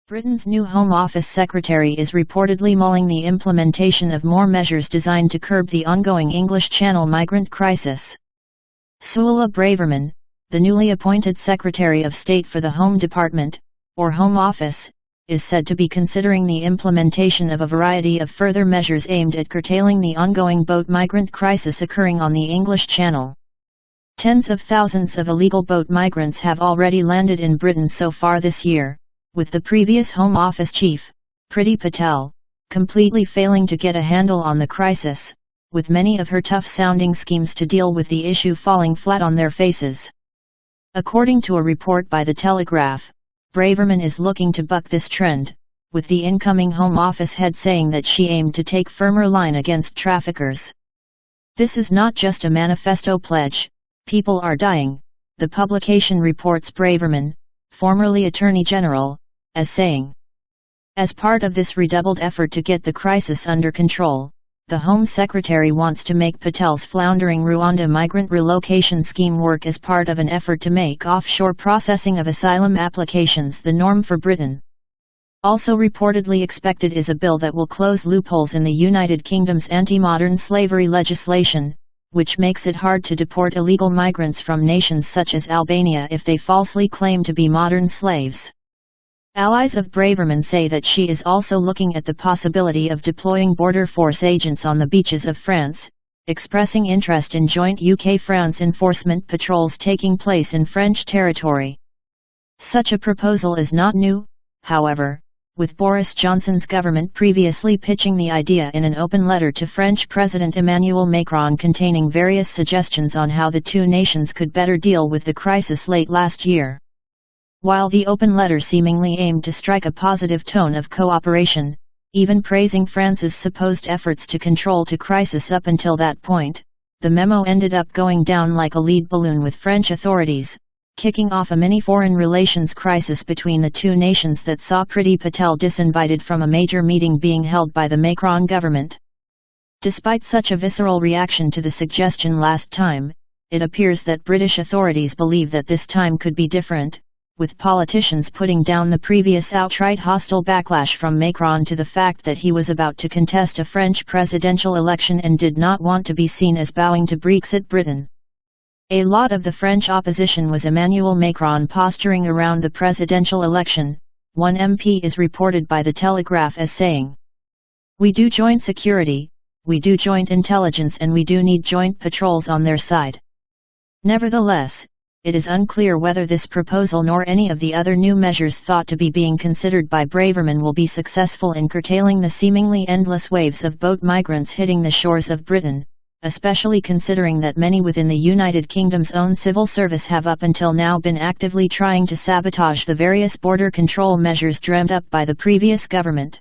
Britain's new Home Office Secretary is reportedly mulling the implementation of more measures designed to curb the ongoing English Channel migrant crisis. Suella Braverman, the newly appointed Secretary of State for the Home Department, or Home Office, is said to be considering the implementation of a variety of further measures aimed at curtailing the ongoing boat migrant crisis occurring on the English Channel. Tens of thousands of illegal boat migrants have already landed in Britain so far this year, with the previous Home Office chief, Priti Patel, completely failing to get a handle on the crisis, with many of her tough-sounding schemes to deal with the issue falling flat on their faces. According to a report by the Telegraph, Braverman is looking to buck this trend, with the incoming Home Office head saying that she aimed to take firmer line against traffickers. "This is not just a manifesto pledge, people are dying," the publication reports Braverman, formerly Attorney General, as saying. As part of this redoubled effort to get the crisis under control, the Home Secretary wants to make Patel's floundering Rwanda migrant relocation scheme work as part of an effort to make offshore processing of asylum applications the norm for Britain. Also reportedly expected is a bill that will close loopholes in the United Kingdom's anti-modern slavery legislation, which makes it hard to deport illegal migrants from nations such as Albania if they falsely claim to be modern slaves. Allies of Braverman say that she is also looking at the possibility of deploying border force agents on the beaches of France, expressing interest in joint UK-France enforcement patrols taking place in French territory. Such a proposal is not new, however, with Boris Johnson's government previously pitching the idea in an open letter to French President Emmanuel Macron containing various suggestions on how the two nations could better deal with the crisis late last year. While the open letter seemingly aimed to strike a positive tone of cooperation, even praising France's supposed efforts to control the crisis up until that point, the memo ended up going down like a lead balloon with French authorities, kicking off a mini foreign relations crisis between the two nations that saw Priti Patel disinvited from a major meeting being held by the Macron government. Despite such a visceral reaction to the suggestion last time, it appears that British authorities believe that this time could be different, with politicians putting down the previous outright hostile backlash from Macron to the fact that he was about to contest a French presidential election and did not want to be seen as bowing to Brexit Britain. A lot of the French opposition was Emmanuel Macron posturing around the presidential election, one MP is reported by the Telegraph as saying. "We do joint security, we do joint intelligence, and we do need joint patrols on their side." Nevertheless, it is unclear whether this proposal nor any of the other new measures thought to be being considered by Braverman will be successful in curtailing the seemingly endless waves of boat migrants hitting the shores of Britain, especially considering that many within the United Kingdom's own civil service have up until now been actively trying to sabotage the various border control measures dreamt up by the previous government.